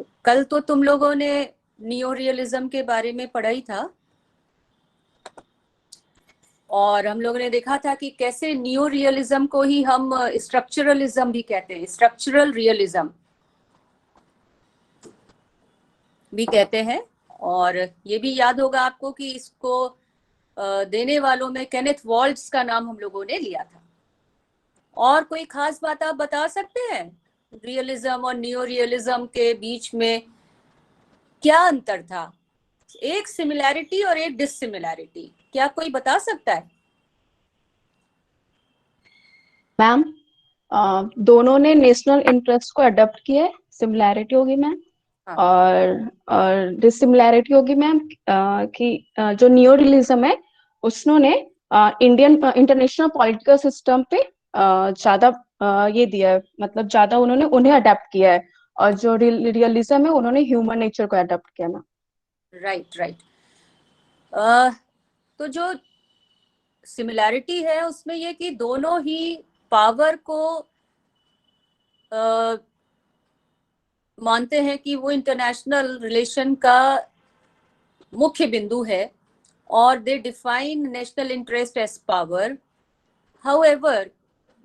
तो कल तो तुम लोगों ने नियो रियलिज्म के बारे में पढ़ा ही था, और हम लोगों ने देखा था कि कैसे नियो रियलिज्म को ही हम स्ट्रक्चरलिज्म भी कहते हैं, स्ट्रक्चरल रियलिज्म भी कहते हैं। और ये भी याद होगा आपको कि इसको देने वालों में केनेथ वॉल्ट्ज का नाम हम लोगों ने लिया था। और कोई खास बात आप बता सकते हैं रियलिज्म और नियो रियलिज्म के बीच में क्या अंतर था? एक सिमिलैरिटी और एक डिससिमिलैरिटी, क्या कोई बता सकता है? मैम, दोनों ने नेशनल इंटरेस्ट को अडॉप्ट किया है, सिमिलैरिटी होगी मैम। हाँ। और डिसिमिलैरिटी होगी मैम कि जो नियो रियलिज्म है उसने इंडियन इंटरनेशनल पॉलिटिकल सिस्टम पे ज्यादा ये दिया है, मतलब ज्यादा उन्होंने उन्हें अडेप्ट किया है। और जो रियलिज्म है उन्होंने ह्यूमन नेचर को अडेप्ट किया ना। Right right. तो जो सिमिलैरिटी है उसमें ये कि दोनों ही पावर को मानते हैं कि वो इंटरनेशनल रिलेशन का मुख्य बिंदु है, और they define national interest as power. However,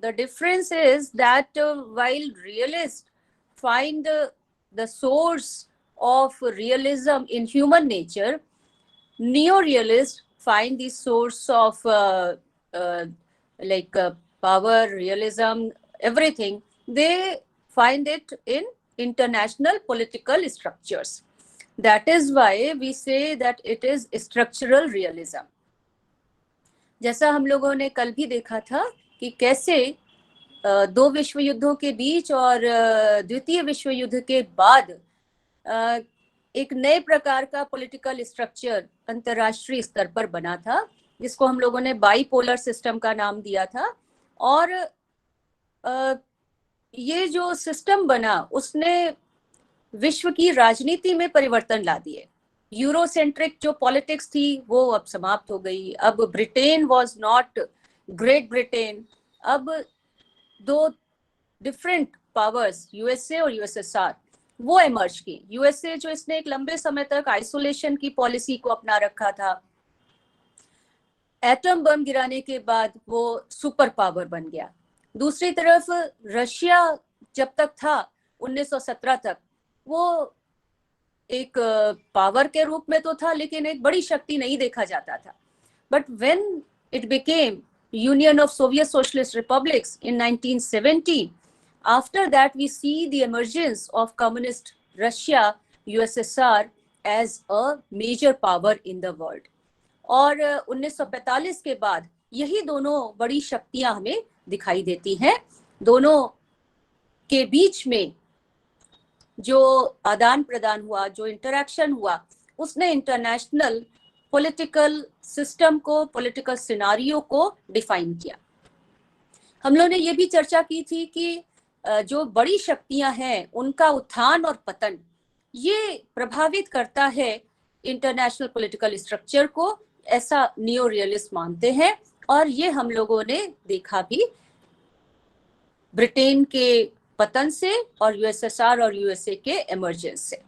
the difference is that while realists find the source of realism in human nature, neo-realists find the source of uh, like power, realism, everything. They find it in international political structures. That is why we say that it is structural realism. जैसा हम लोगों ने कल भी देखा था कि कैसे दो विश्व युद्धों के बीच और द्वितीय विश्व युद्ध के बाद एक नए प्रकार का पॉलिटिकल स्ट्रक्चर अंतरराष्ट्रीय स्तर पर बना था, जिसको हम लोगों ने बाइपोलर सिस्टम का नाम दिया था। और ये जो सिस्टम बना उसने विश्व की राजनीति में परिवर्तन ला दिए। यूरोसेंट्रिक जो पॉलिटिक्स थी वो अब समाप्त हो गई। अब Britain was not great Britain, अब दो डिफरेंट पावर्स यूएसए और यूएसएसआर वो इमर्ज की। यूएसए जो इसने एक लंबे समय तक आइसोलेशन की पॉलिसी को अपना रखा था, एटम बम गिराने के बाद वो सुपर पावर बन गया। दूसरी तरफ रशिया जब तक था 1917 तक, वो एक पावर के रूप में तो था लेकिन एक बड़ी शक्ति नहीं देखा जाता था। But when it became Union of Soviet Socialist Republics in 1970, after that we see the emergence of communist Russia, USSR as a major power in the world. और 1945 के बाद यही दोनों बड़ी शक्तियां हमें दिखाई देती हैं। दोनों के बीच में जो आदान प्रदान हुआ, जो इंटरैक्शन हुआ, उसने इंटरनेशनल पॉलिटिकल सिस्टम को, पॉलिटिकल सिनारियो को डिफाइन किया। हम लोगों ने ये भी चर्चा की थी कि जो बड़ी शक्तियां हैं उनका उत्थान और पतन ये प्रभावित करता है इंटरनेशनल पॉलिटिकल स्ट्रक्चर को, ऐसा नियो रियलिस्ट मानते हैं। और ये हम लोगों ने देखा भी ब्रिटेन के पतन से और यूएसएसआर और यूएसए के इमर्जेंस से।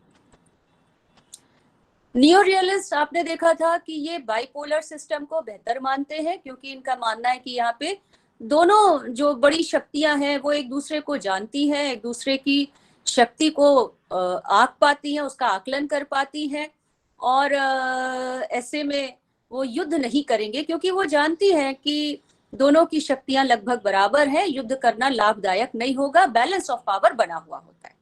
नियो रियलिस्ट आपने देखा था कि ये बाइपोलर सिस्टम को बेहतर मानते हैं, क्योंकि इनका मानना है कि यहाँ पे दोनों जो बड़ी शक्तियां हैं वो एक दूसरे को जानती हैं, एक दूसरे की शक्ति को आंक पाती हैं, उसका आकलन कर पाती हैं, और ऐसे में वो युद्ध नहीं करेंगे क्योंकि वो जानती हैं कि दोनों की शक्तियां लगभग बराबर है, युद्ध करना लाभदायक नहीं होगा, बैलेंस ऑफ पावर बना हुआ होता है।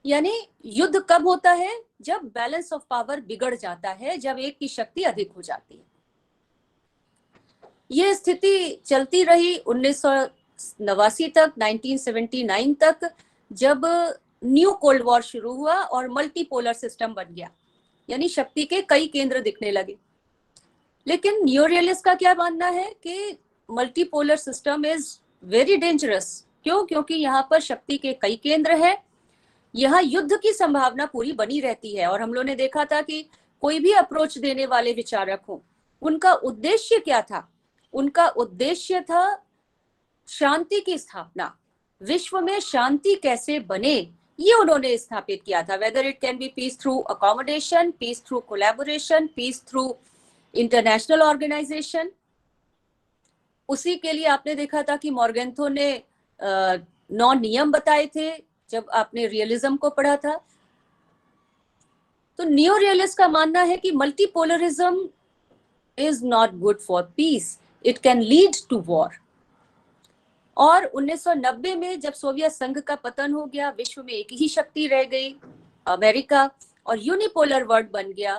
यानी युद्ध कब होता है? जब बैलेंस ऑफ पावर बिगड़ जाता है, जब एक की शक्ति अधिक हो जाती है। ये स्थिति चलती रही 1989 तक, 1979 तक, जब न्यू कोल्ड वॉर शुरू हुआ और मल्टीपोलर सिस्टम बन गया, यानी शक्ति के कई केंद्र दिखने लगे। लेकिन नियो रियलिस्ट का क्या मानना है कि multipolar system is very dangerous. क्यों? क्योंकि यहाँ पर शक्ति के कई केंद्र हैं, यहाँ युद्ध की संभावना पूरी बनी रहती है। और हम लोगों ने देखा था कि कोई भी अप्रोच देने वाले विचारक हो, उनका उद्देश्य क्या था? उनका उद्देश्य था शांति की स्थापना, विश्व में शांति कैसे बने ये उन्होंने स्थापित किया था। Whether it can be peace through accommodation, peace through collaboration, peace through international organization. उसी के लिए आपने देखा था कि मॉर्गेंथो ने 9 नियम बताए थे जब आपने रियलिज्म को पढ़ा था। तो नियो रियलिस्ट का मानना है कि multipolarism is not good for peace, it can lead to war. और 1990 में जब सोवियत संघ का पतन हो गया, विश्व में एक ही शक्ति रह गई, अमेरिका, और यूनिपोलर वर्ल्ड बन गया,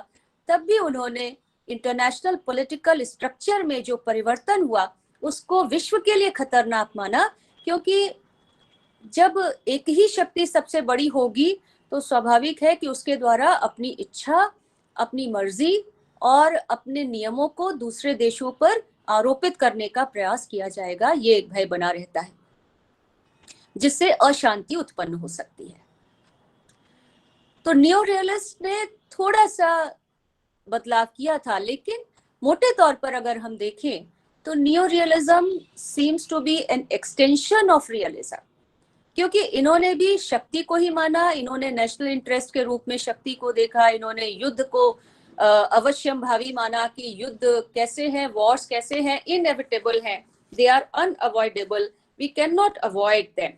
तब भी उन्होंने इंटरनेशनल पॉलिटिकल स्ट्रक्चर में जो परिवर्तन हुआ उसको विश्व के लिए खतरनाक माना, क्योंकि जब एक ही शक्ति सबसे बड़ी होगी तो स्वाभाविक है कि उसके द्वारा अपनी इच्छा, अपनी मर्जी और अपने नियमों को दूसरे देशों पर आरोपित करने का प्रयास किया जाएगा। ये एक भय बना रहता है जिससे अशांति उत्पन्न हो सकती है। तो नियो रियलिस्ट ने थोड़ा सा बदलाव किया था, लेकिन मोटे तौर पर अगर हम देखें तो neo realism seems to be an extension of realism, क्योंकि इन्होंने भी शक्ति को ही माना, इन्होंने नेशनल इंटरेस्ट के रूप में शक्ति को देखा, इन्होंने युद्ध को अवश्यम भावी माना कि युद्ध कैसे हैं, वॉर्स कैसे हैं, इनएविटेबल हैं, they are unavoidable, we can not avoid them.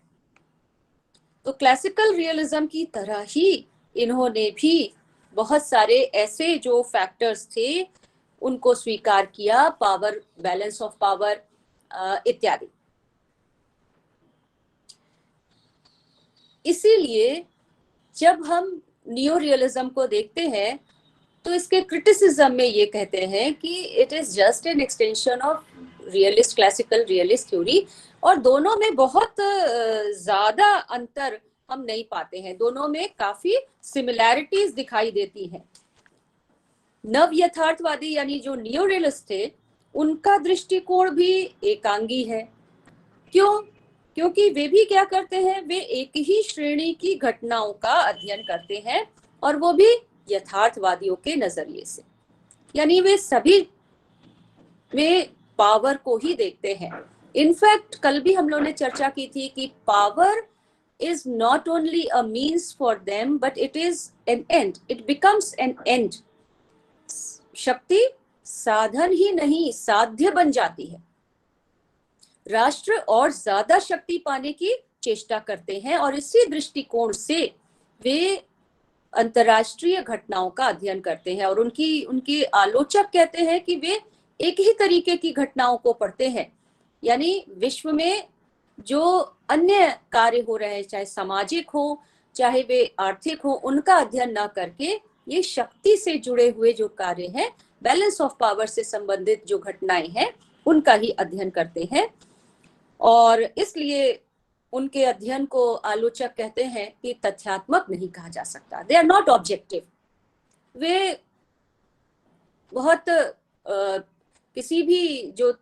तो क्लासिकल रियलिज्म की तरह ही इन्होंने भी बहुत सारे ऐसे जो फैक्टर्स थे उनको स्वीकार किया, पावर, बैलेंस ऑफ पावर इत्यादि। इसीलिए जब हम नियो रियलिज्म को देखते हैं तो इसके क्रिटिसिज्म में ये कहते हैं कि it is just an extension of realist, classical realist theory, और दोनों में बहुत ज्यादा अंतर हम नहीं पाते हैं, दोनों में काफी सिमिलैरिटीज दिखाई देती हैं। नव यथार्थवादी यानी जो नियो रियलिस्ट थे उनका दृष्टिकोण भी एकांगी है। क्यों? क्योंकि वे भी क्या करते हैं, वे एक ही श्रेणी की घटनाओं का अध्ययन करते हैं और वो भी यथार्थवादियों के नजरिए से, यानी वे पावर को ही देखते हैं। इनफैक्ट कल भी हम लोगों ने चर्चा की थी कि power is not only a means for them but it is an and, it becomes N and. शक्ति साधन ही नहीं, साध्य बन जाती है। राष्ट्र और ज्यादा शक्ति पाने की चेष्टा करते हैं और इसी दृष्टिकोण से वे अंतर्राष्ट्रीय घटनाओं का अध्ययन करते हैं। और उनके आलोचक कहते हैं कि वे एक ही तरीके की घटनाओं को पढ़ते हैं, यानी विश्व में जो अन्य कार्य हो रहे हैं, चाहे सामाजिक हो चाहे वे आर्थिक हो, उनका अध्ययन ना करके ये शक्ति से जुड़े हुए जो कार्य हैं, बैलेंस ऑफ पावर से संबंधित जो घटनाएं हैं, उनका ही अध्ययन करते हैं। और इसलिए उनके अध्ययन को आलोचक कहते हैं कि तथ्यात्मक नहीं कहा जा सकता, दे आर नॉट ऑब्जेक्टिव। वे बहुत किसी भी जो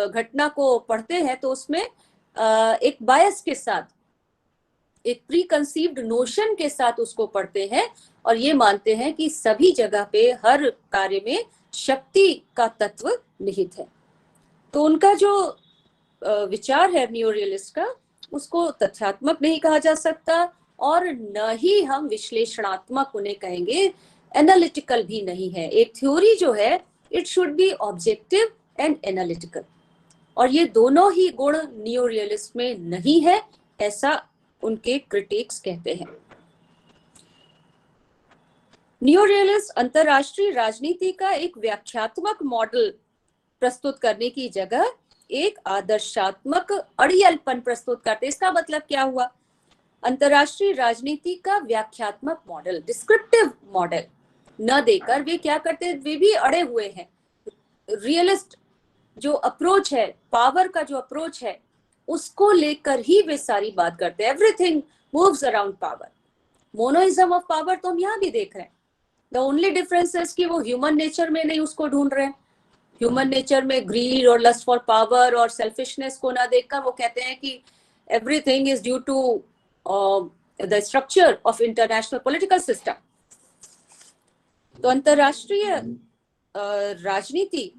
घटना को पढ़ते हैं तो उसमें एक बायस के साथ, एक प्री कंसीव्ड नोशन के साथ उसको पढ़ते हैं और ये मानते हैं कि सभी जगह पे हर कार्य में शक्ति का तत्व निहित है। तो उनका जो विचार है नियो रियलिस्ट का, उसको तथ्यात्मक नहीं कहा जा सकता और न ही हम विश्लेषणात्मक उन्हें कहेंगे, एनालिटिकल भी नहीं है। एक थ्योरी जो है it should be objective and analytical, और ये दोनों ही गुण नियो रियलिस्ट में नहीं है, ऐसा उनके क्रिटिक्स कहते हैं। नियो रियलिस्ट अंतरराष्ट्रीय राजनीति का एक व्याख्यात्मक मॉडल प्रस्तुत करने की जगह एक आदर्शात्मक अड़ियलपन प्रस्तुत करते। इसका मतलब क्या हुआ? अंतरराष्ट्रीय राजनीति का व्याख्यात्मक मॉडल, डिस्क्रिप्टिव मॉडल न देकर वे क्या करते, वे भी अड़े हुए हैं। रियलिस्ट जो अप्रोच है, पावर का जो अप्रोच है, उसको लेकर ही वे सारी बात करते हैं। Everything moves around power. Monoism of power तो हम यहाँ भी देख रहे हैं। द ओनली डिफरेंस है कि वो ह्यूमन नेचर में नहीं उसको ढूंढ रहे हैं। ह्यूमन नेचर में ग्रीड और लस्ट फॉर पावर और सेल्फिशनेस को ना देखकर वो कहते हैं कि everything is due to the structure of international political system. तो अंतरराष्ट्रीय राजनीति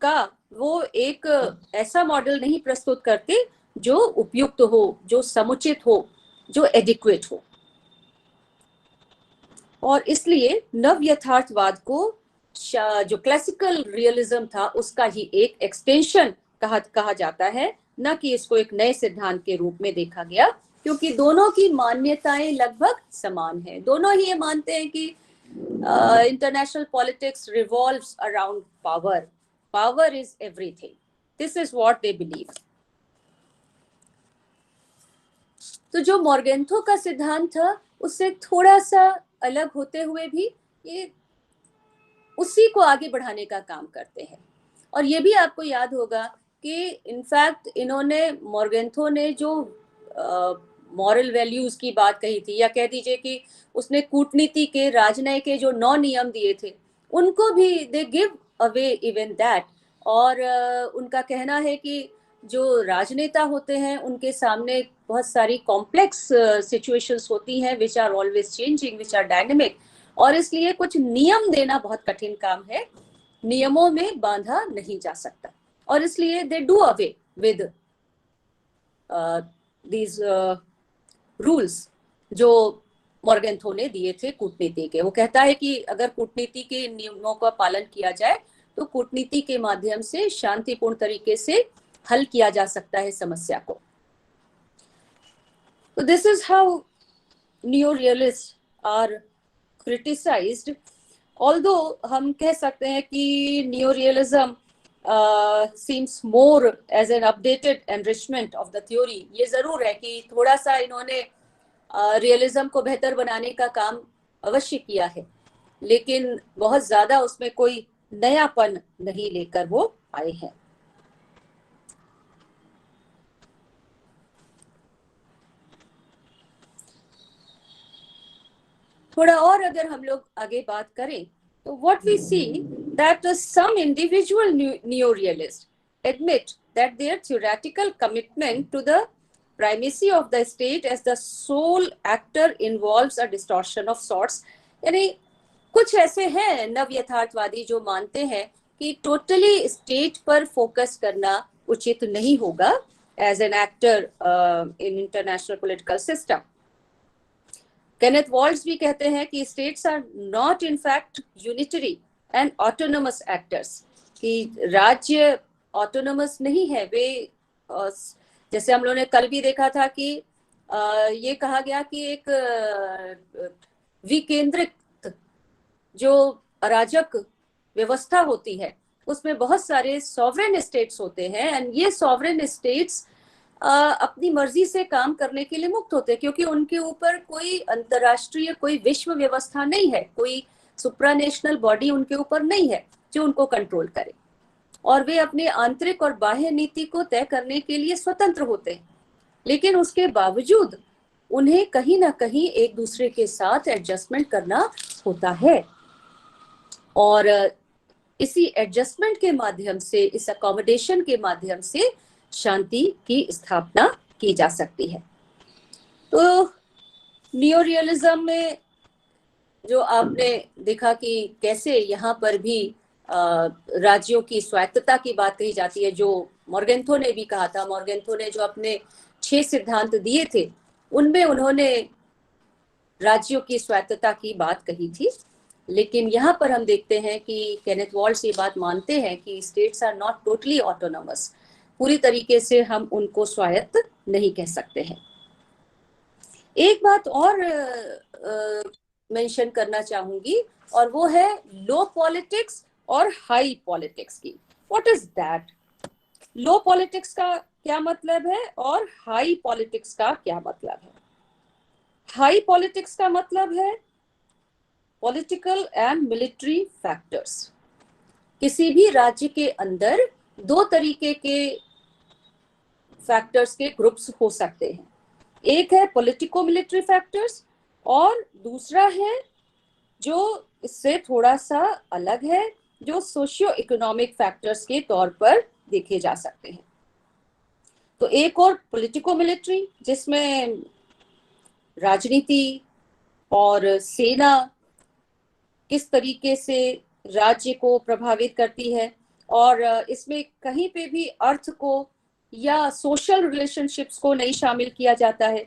का वो एक ऐसा मॉडल नहीं प्रस्तुत करते जो उपयुक्त हो, जो समुचित हो, जो एडिक्वेट हो। और इसलिए नव यथार्थवाद को जो क्लासिकल रियलिज्म था उसका ही एक एक्सटेंशन कहा जाता है, न कि इसको एक नए सिद्धांत के रूप में देखा गया, क्योंकि दोनों की मान्यताएं लगभग समान है। दोनों ही ये मानते हैं कि international politics revolves around power, power is everything, this is what they believe. तो जो मॉर्गेंथो का सिद्धांत था उससे थोड़ा सा अलग होते हुए भी ये उसी को आगे बढ़ाने का काम करते हैं। और ये भी आपको याद होगा कि इनफैक्ट इन्होंने, मॉर्गेंथो ने जो मॉरल वैल्यूज की बात कही थी, या कह दीजिए कि उसने कूटनीति के, राजनय के जो 9 नियम दिए थे, उनको भी they give away even that. और उनका कहना है कि जो राजनेता होते हैं उनके सामने बहुत सारी कॉम्प्लेक्स सिचुएशंस होती हैं which are always changing, which are dynamic, और इसलिए कुछ नियम देना बहुत कठिन काम है, नियमों में बांधा नहीं जा सकता, और इसलिए they do away with these rules जो मॉर्गेंथो ने दिए थे कूटनीति के। वो कहता है कि अगर कूटनीति के नियमों का पालन किया जाए तो कूटनीति के माध्यम से शांतिपूर्ण तरीके से हल किया जा सकता है समस्या को। तो this is how new realist are criticized. Although हम कह सकते हैं कि new realism seems more as an updated enrichment of the theory। ये जरूर है कि थोड़ा सा इन्होंने रियलिज्म को बेहतर बनाने का काम अवश्य किया है, लेकिन बहुत ज्यादा उसमें कोई नयापन नहीं लेकर वो आए हैं। थोड़ा और अगर हम लोग आगे बात करें तो what we see that some individual neo-realists admit that their theoretical commitment to the primacy of the state as the sole actor involves a distortion of sorts। यानी कुछ ऐसे हैं नव यथार्थवादी जो मानते हैं कि टोटली स्टेट पर फोकस करना उचित नहीं होगा as an actor in international political system. Kenneth Waltz भी कहते हैं कि states are not in fact unitary and autonomous actors, कि राज्य ऑटोनोमस नहीं है। वे जैसे हम लोगों ने कल भी देखा था कि ये कहा गया कि एक विकेंद्रित जो अराजक व्यवस्था होती है उसमें बहुत सारे सॉवरेन स्टेट्स होते हैं, एंड ये सॉवरेन स्टेट्स अपनी मर्जी से काम करने के लिए मुक्त होते हैं, क्योंकि उनके ऊपर कोई अंतरराष्ट्रीय, कोई विश्व व्यवस्था नहीं है, कोई सुप्रानेशनल बॉडी उनके ऊपर नहीं है जो उनको कंट्रोल करे, और वे अपने आंतरिक और बाह्य नीति को तय करने के लिए स्वतंत्र होते हैं। लेकिन उसके बावजूद उन्हें कहीं ना कहीं एक दूसरे के साथ एडजस्टमेंट करना होता है, और इसी एडजस्टमेंट के माध्यम से, इस अकोमोडेशन के माध्यम से शांति की स्थापना की जा सकती है। तो नियो रियलिज्म में जो आपने देखा कि कैसे यहाँ पर भी राज्यों की स्वायत्तता की बात कही जाती है, जो मॉर्गेंथो ने भी कहा था। मॉर्गेंथो ने जो अपने 6 सिद्धांत दिए थे उनमें उन्होंने राज्यों की स्वायत्तता की बात कही थी, लेकिन यहाँ पर हम देखते हैं कि केनेथ वॉल्ट्ज ये बात मानते हैं कि states are not totally autonomous, पूरी तरीके से हम उनको स्वायत्त नहीं कह सकते हैं। एक बात और मेंशन करना चाहूंगी, और वो है लो पॉलिटिक्स और हाई पॉलिटिक्स की। What is that? Low politics का क्या मतलब है और हाई पॉलिटिक्स का क्या मतलब है? हाई पॉलिटिक्स का मतलब है पॉलिटिकल एंड मिलिट्री फैक्टर्स। किसी भी राज्य के अंदर 2 तरीके के फैक्टर्स के ग्रुप्स हो सकते हैं। एक है पॉलिटिको मिलिट्री फैक्टर्स, और दूसरा है जो इससे थोड़ा सा अलग है, जो सोशियो इकोनॉमिक फैक्टर्स के तौर पर देखे जा सकते हैं। तो एक और पॉलिटिको मिलिट्री, जिसमें राजनीति और सेना किस तरीके से राज्य को प्रभावित करती है, और इसमें कहीं पे भी अर्थ को या सोशल रिलेशनशिप्स को नहीं शामिल किया जाता है।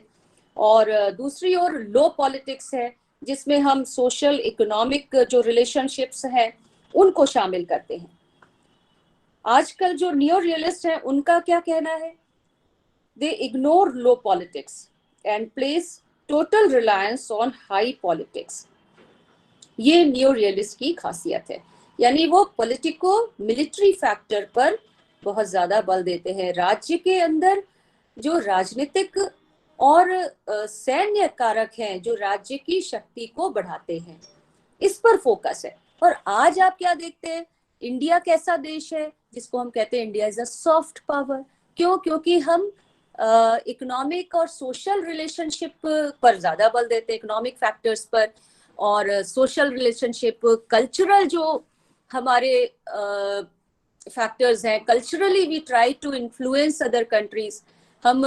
और दूसरी ओर लो पॉलिटिक्स है, जिसमें हम सोशल इकोनॉमिक जो रिलेशनशिप्स हैं उनको शामिल करते हैं। आजकल जो नियो रियलिस्ट हैं उनका क्या कहना है? दे ignore low politics and place total reliance on high politics. ये नियो रियलिस्ट की खासियत है, यानी वो पॉलिटिको मिलिट्री फैक्टर पर बहुत ज्यादा बल देते हैं। राज्य के अंदर जो राजनीतिक और सैन्य कारक हैं जो राज्य की शक्ति को बढ़ाते हैं, इस पर फोकस है। और आज आप क्या देखते हैं, इंडिया कैसा देश है जिसको हम कहते हैं India is a soft power. क्यों? क्योंकि हम इकोनॉमिक और सोशल रिलेशनशिप पर ज्यादा बल देते हैं, इकोनॉमिक फैक्टर्स पर, और सोशल रिलेशनशिप, कल्चरल जो हमारे फैक्टर्स हैं, culturally we try to influence other countries. हम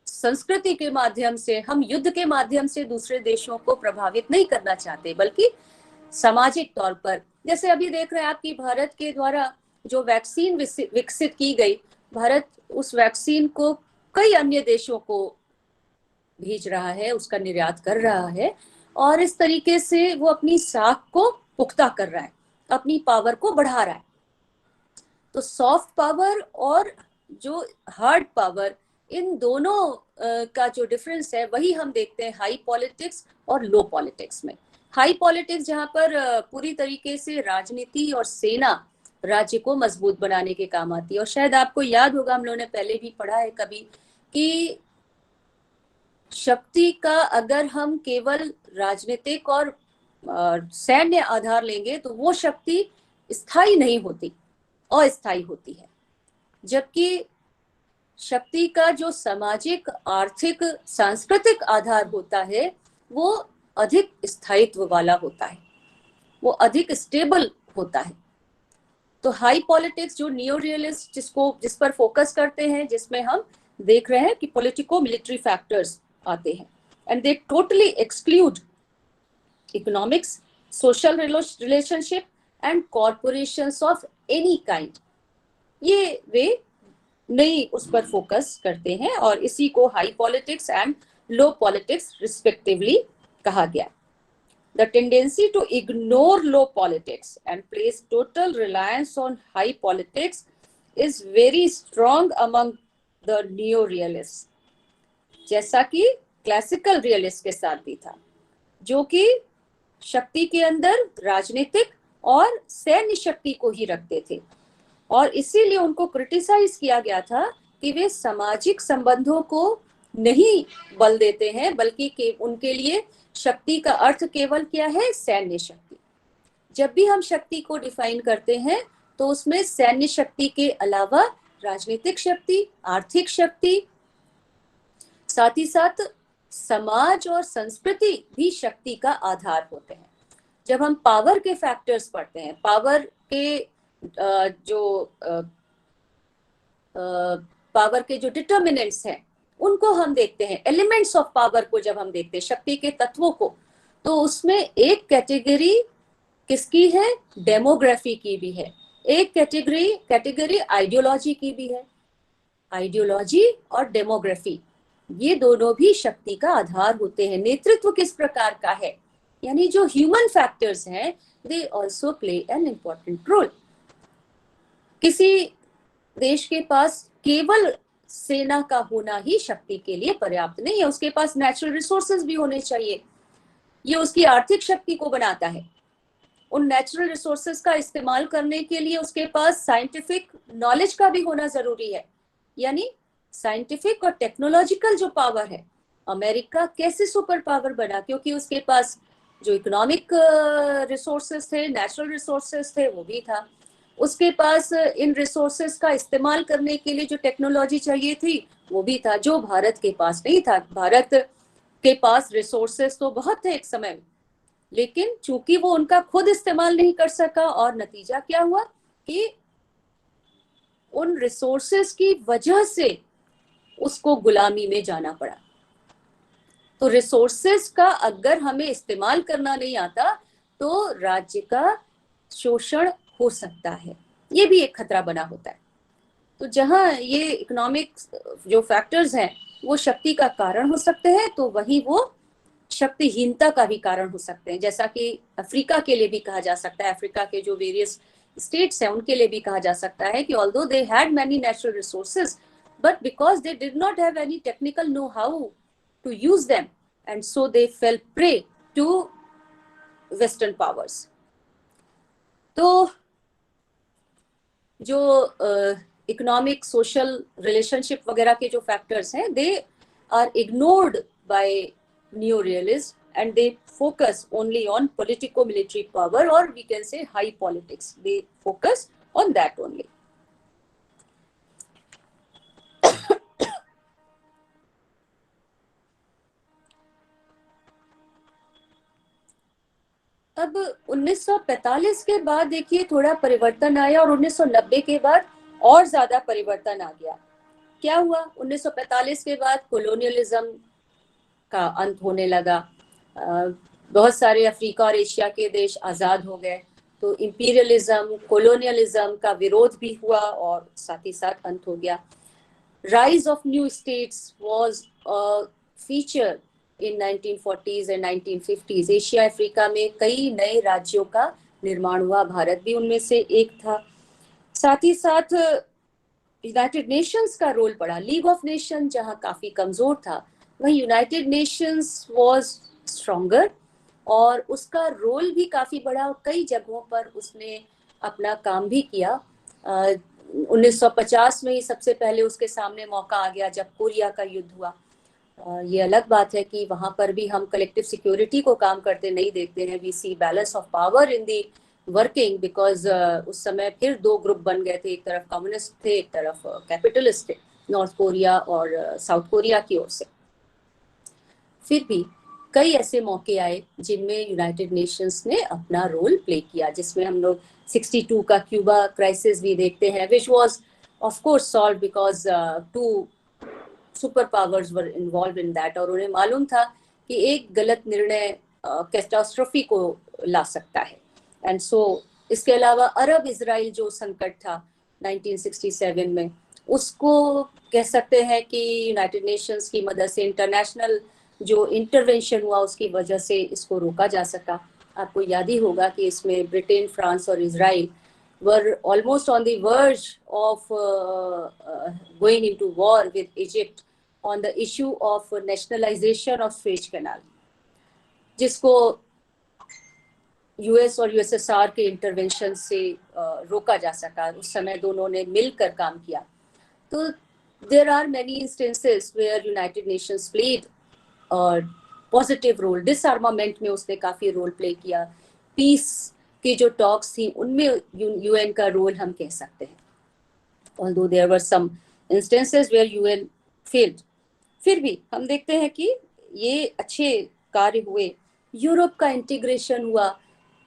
संस्कृति के माध्यम से, हम युद्ध के माध्यम से दूसरे देशों को प्रभावित नहीं करना चाहते, बल्कि सामाजिक तौर पर। जैसे अभी देख रहे हैं आपकी भारत के द्वारा जो वैक्सीन विकसित की गई, भारत उस वैक्सीन को कई अन्य देशों को भेज रहा है, उसका निर्यात कर रहा है, और इस तरीके से वो अपनी साख को पुख्ता कर रहा है, अपनी पावर को बढ़ा रहा है। तो सॉफ्ट पावर और जो हार्ड पावर, इन दोनों का जो डिफरेंस है वही हम देखते हैं हाई पॉलिटिक्स और लो पॉलिटिक्स में। हाई पॉलिटिक्स जहां पर पूरी तरीके से राजनीति और सेना राज्य को मजबूत बनाने के काम आती है। और शायद आपको याद होगा, हम लोगों ने पहले भी पढ़ा है कभी, कि शक्ति का अगर हम केवल राजनीतिक और सैन्य आधार लेंगे तो वो शक्ति स्थायी नहीं होती, अस्थायी होती है। जबकि शक्ति का जो सामाजिक, आर्थिक, सांस्कृतिक आधार होता है वो अधिक स्थायित्व वाला होता है, वो अधिक स्टेबल होता है। तो हाई पॉलिटिक्स जो नियो रियलिस्ट जिस पर फोकस करते हैं, जिसमें हम देख रहे हैं कि पॉलिटिको मिलिट्री फैक्टर्स आते हैं, and they totally exclude economics, social relationship and corporations of any kind. ये वे नहीं उस पर फोकस करते हैं, और इसी को high politics and low politics respectively कहा गया। The tendency to ignore low politics and place total reliance on high politics is very strong among the neo-realists, जैसा कि क्लासिकल रियलिस्ट के साथ भी था, जो कि शक्ति के अंदर राजनीतिक और सैन्य शक्ति को ही रखते थे। और इसीलिए उनको क्रिटिसाइज किया गया था कि वे सामाजिक संबंधों को नहीं बल देते हैं, बल्कि उनके लिए शक्ति का अर्थ केवल क्या है? सैन्य शक्ति। जब भी हम शक्ति को डिफाइन करते हैं तो उसमें सैन्य शक्ति के अलावा राजनीतिक शक्ति, आर्थिक शक्ति, साथ ही साथ समाज और संस्कृति भी शक्ति का आधार होते हैं। जब हम पावर के फैक्टर्स पढ़ते हैं, पावर के पावर के जो डिटर्मिनेंट्स हैं उनको हम देखते हैं, एलिमेंट्स ऑफ पावर को जब हम देखते हैं, शक्ति के तत्वों को, तो उसमें एक कैटेगरी किसकी है? डेमोग्राफी की भी है। एक कैटेगरी आइडियोलॉजी की भी है। आइडियोलॉजी और डेमोग्राफी, ये दोनों भी शक्ति का आधार होते हैं। नेतृत्व किस प्रकार का है, यानी जो ह्यूमन फैक्टर्स हैं, they also play an important role. किसी देश के पास केवल सेना का होना ही शक्ति के लिए पर्याप्त नहीं है, उसके पास नेचुरल रिसोर्सेज भी होने चाहिए। ये उसकी आर्थिक शक्ति को बनाता है। उन नेचुरल रिसोर्सेज का इस्तेमाल करने के लिए उसके पास साइंटिफिक नॉलेज का भी होना जरूरी है, यानी साइंटिफिक और टेक्नोलॉजिकल जो पावर है। अमेरिका कैसे सुपर पावर बना? क्योंकि उसके पास जो इकोनॉमिक रिसोर्सेज थे, नेचुरल रिसोर्सेज थे, वो भी था। उसके पास इन रिसोर्सेज का इस्तेमाल करने के लिए जो टेक्नोलॉजी चाहिए थी वो भी था, जो भारत के पास नहीं था। भारत के पास रिसोर्सेज तो बहुत थे एक समय में, लेकिन चूंकि वो उनका खुद इस्तेमाल नहीं कर सका, और नतीजा क्या हुआ कि उन रिसोर्सेज की वजह से उसको गुलामी में जाना पड़ा। तो रिसोर्सेज का अगर हमें इस्तेमाल करना नहीं आता तो राज्य का शोषण हो सकता है, ये भी एक खतरा बना होता है। तो जहां ये इकोनॉमिक जो फैक्टर्स हैं वो शक्ति का कारण हो सकते हैं, तो वही वो शक्तिहीनता का भी कारण हो सकते हैं, जैसा कि अफ्रीका के लिए भी कहा जा सकता है, अफ्रीका के जो वेरियस स्टेट्स हैं उनके लिए भी कहा जा सकता है कि although they had many natural resources, but because they did not have any technical know how to use them, and so they fell prey to western powers. तो जो इकोनॉमिक सोशल रिलेशनशिप वगैरह के जो फैक्टर्स हैं, they are ignored by neorealists, and they focus only on politico-military power, or we can say high politics. They focus on that only. अब 1945 के बाद देखिए थोड़ा परिवर्तन आया, और 1990 के बाद और ज्यादा परिवर्तन आ गया। क्या हुआ? 1945 के बाद कोलोनियलिज्म का अंत होने लगा, बहुत सारे अफ्रीका और एशिया के देश आजाद हो गए, तो इंपीरियलिज्म, कोलोनियलिज्म का विरोध भी हुआ और साथ ही साथ अंत हो गया। Rise of new states was a feature in 1940s and 1950s। Asia Africa में कई नए राज्यों का निर्माण हुआ, भारत भी उनमें से एक था। साथ ही साथ यूनाइटेड नेशंस का रोल पड़ा। लीग ऑफ नेशन जहां काफी कमजोर था, वहीं यूनाइटेड नेशंस वाज स्ट्रॉन्गर, और उसका रोल भी काफी बड़ा, और कई जगहों पर उसने अपना काम भी किया। 1950 में ही सबसे पहले उसके सामने मौका आ गया जब कोरिया का युद्ध हुआ। ये अलग बात है कि वहां पर भी हम कलेक्टिव सिक्योरिटी को काम करते नहीं देखते हैं। We see balance of power in the working, because उस समय फिर दो ग्रुप बन गए थे, एक तरफ कम्युनिस्ट थे, एक तरफ कैपिटलिस्ट थे, नॉर्थ कोरिया और साउथ कोरिया की ओर से। फिर भी कई ऐसे मौके आए जिनमें यूनाइटेड नेशंस ने अपना रोल प्ले किया, जिसमें हम लोग 62 का क्यूबा क्राइसिस भी देखते हैं, which was of course solve because two super powers were involve in that, और उन्हें मालूम था कि एक गलत निर्णय कैटास्ट्रोफी को ला सकता है। एंड सो इसके अलावा अरब इजराइल जो संकट था 1967 में, उसको कह सकते हैं कि यूनाइटेड नेशंस की मदद से, इंटरनेशनल जो इंटरवेंशन हुआ उसकी वजह से इसको रोका जा सका। आपको याद ही होगा कि इसमें ब्रिटेन, फ्रांस और Israel were almost on the verge of going into war with Egypt on the issue of nationalization of Suez Canal, जिसको यूएस और यूएसएसआर के इंटरवेंशन से रोका जा सका। उस समय दोनों ने मिलकर काम किया। तो there are many instances where United Nations played a positive role. डिसआर्मामेंट में उसने काफी रोल प्ले किया। पीस की जो टॉक्स थी उनमें यूएन का रोल हम कह सकते हैं, although there were some instances where UN failed। फिर भी हम देखते हैं कि ये अच्छे कार्य हुए। यूरोप का इंटीग्रेशन हुआ,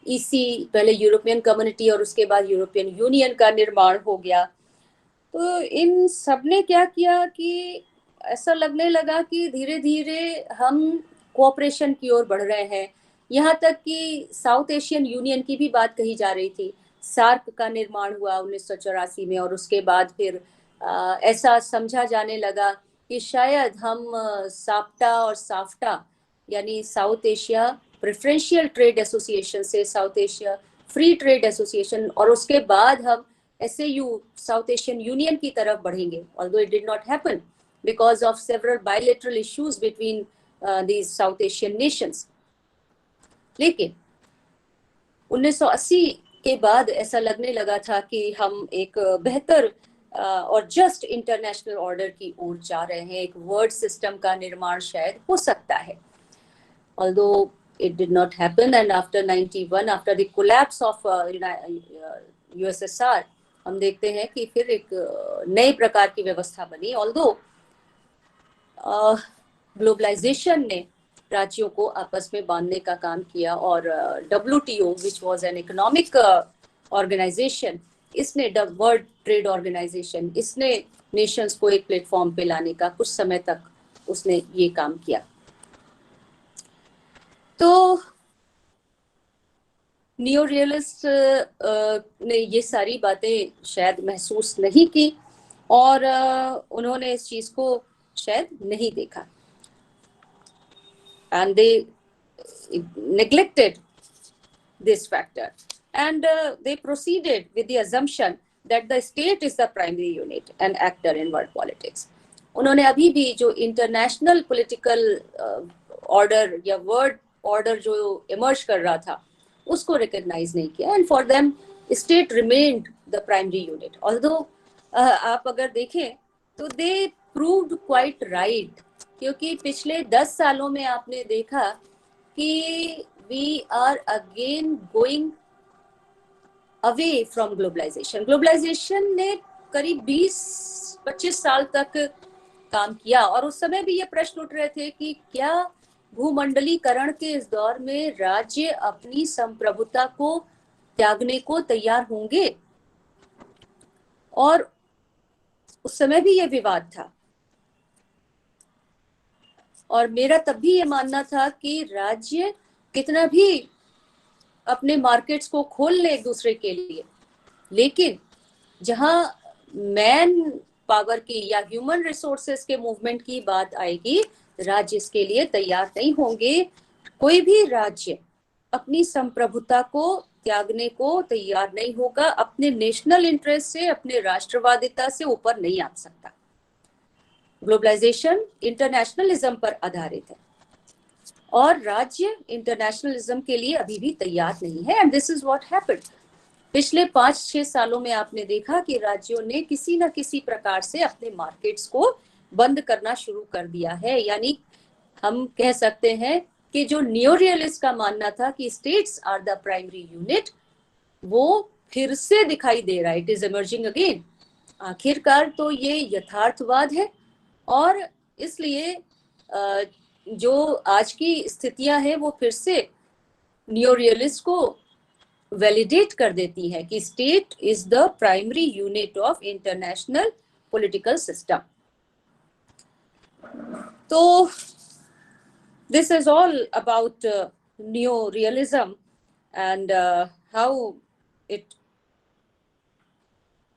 ईसी पहले यूरोपियन कम्युनिटी और उसके बाद यूरोपियन यूनियन का निर्माण हो गया। तो इन सब ने क्या किया कि ऐसा लगने लगा कि धीरे धीरे हम कोऑपरेशन की ओर बढ़ रहे हैं। यहाँ तक कि साउथ एशियन यूनियन की भी बात कही जा रही थी। सार्क का निर्माण हुआ 1984 में, और उसके बाद फिर ऐसा समझा जाने लगा कि शायद हम साप्टा और साफ्टा यानी South Asia preferential trade association से South Asia free trade association, और उसके बाद हम SAU साउथ एशियन यूनियन की तरफ बढ़ेंगे। although it did not happen because of several bilateral issues between these South Asian nations। लेकिन 1980 के बाद ऐसा लगने लगा था कि हम एक बेहतर और जस्ट इंटरनेशनल ऑर्डर की ओर जा रहे हैं। एक वर्ल्ड सिस्टम का निर्माण शायद हो सकता है। although it did not happen, and after 91, after the collapse of USSR, हम देखते हैं कि फिर एक नए प्रकार की व्यवस्था बनी। although ग्लोबलाइजेशन ने राज्यों को आपस में बांधने का काम किया, और WTO which was an economic organization, इसने वर्ल्ड ट्रेड ऑर्गेनाइजेशन, इसने नेशंस को एक प्लेटफॉर्म पे लाने का कुछ समय तक उसने ये काम किया। तो नियो रियलिस्ट ने ये सारी बातें शायद महसूस नहीं की, और उन्होंने इस चीज को शायद नहीं देखा, and they neglected this factor, and they proceeded with the assumption that the state is the primary unit and actor in world politics. उन्होंने अभी भी जो इंटरनेशनल पॉलिटिकल ऑर्डर या वर्ल्ड ऑर्डर जो इमर्ज कर रहा था उसको रिकॉग्नाइज नहीं किया, and for them state remained the primary unit. Although आप अगर देखें तो दे प्रूव्ड क्वाइट राइट, क्योंकि पिछले 10 सालों में आपने देखा कि we are again going away from globalization. Globalization ने करीब 20-25 साल तक काम किया, और उस समय भी ये प्रश्न उठ रहे थे कि क्या भूमंडलीकरण के इस दौर में राज्य अपनी संप्रभुता को त्यागने को तैयार होंगे, और उस समय भी ये विवाद था. और मेरा तब भी ये मानना था कि राज्य कितना भी अपने मार्केट्स को खोल ले एक दूसरे के लिए, लेकिन जहां मैन पावर की या ह्यूमन रिसोर्सेस के मूवमेंट की बात आएगी, राज्य इसके लिए तैयार नहीं होंगे. कोई भी राज्य अपनी संप्रभुता को त्यागने को तैयार नहीं होगा, अपने नेशनल इंटरेस्ट से, अपने राष्ट्रवादिता से ऊपर नहीं आ सकता. ग्लोबलाइजेशन इंटरनेशनलिज्म पर आधारित है और राज्य इंटरनेशनलिज्म के लिए अभी भी तैयार नहीं है, and this is what happened. पिछले 5-6 सालों में आपने देखा कि राज्यों ने किसी न किसी प्रकार से अपने मार्केट्स को बंद करना शुरू कर दिया है. यानी हम कह सकते हैं कि जो न्यो रियलिस्ट का मानना था कि states are the primary unit, वो फिर से दिखाई दे रहा है. It is emerging again. आखिरकार तो ये यथार्थवाद है, और इसलिए जो आज की स्थितियां हैं वो फिर से न्यो रियलिस्ट को वैलिडेट कर देती है कि state is the primary unit of international political system. तो this is all about neo-realism and how it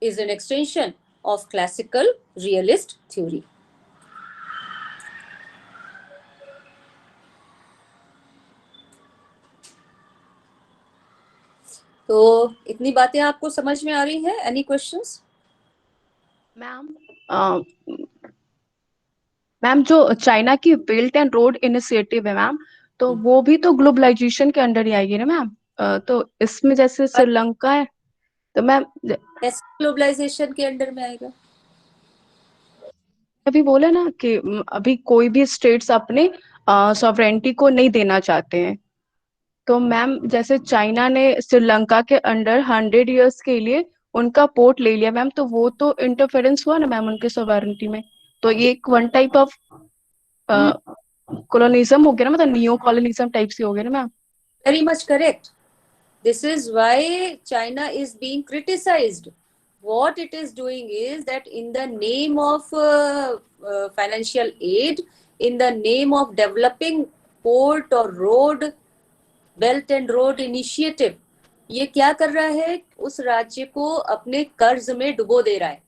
is an extension of classical realist theory. तो इतनी बातें आपको समझ में आ रही हैं? Any questions? मैम जो चाइना की बेल्ट एंड रोड इनिशिएटिव है मैम, तो वो भी तो ग्लोबलाइजेशन के अंडर ही आएगी ना मैम. तो इसमें जैसे श्रीलंका है, तो मैम कैसे ग्लोबलाइजेशन के अंडर में आएगा? अभी बोले ना कि अभी कोई भी स्टेट्स अपने सॉवरेंटी को नहीं देना चाहते हैं. तो मैम जैसे चाइना ने श्रीलंका के अंडर 100 इयर्स के लिए उनका पोर्ट ले लिया मैम, तो वो तो इंटरफेरेंस हुआ ना मैम उनके सॉवरेंटी में. तो ये एक वन टाइप ऑफ कॉलोनिज्म हो गया ना, मतलब नियो कॉलोनिज्म टाइप से हो गया ना ma'am. Very much correct. This is why China is being criticized. What it is doing is that in the name of financial aid, in the name of developing port or road, Belt and Road Initiative, ये क्या कर रहा है? उस राज्य को अपने कर्ज में डुबो दे रहा है